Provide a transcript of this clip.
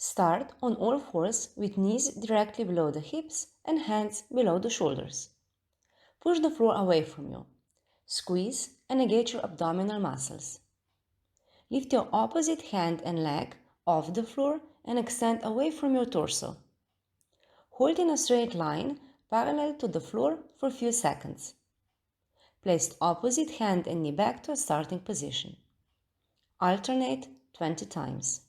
Start on all fours with knees directly below the hips and hands below the shoulders. Push the floor away from you. Squeeze and engage your abdominal muscles. Lift your opposite hand and leg off the floor and extend away from your torso. Hold in a straight line parallel to the floor for a few seconds. Place opposite hand and knee back to a starting position. Alternate 20 times.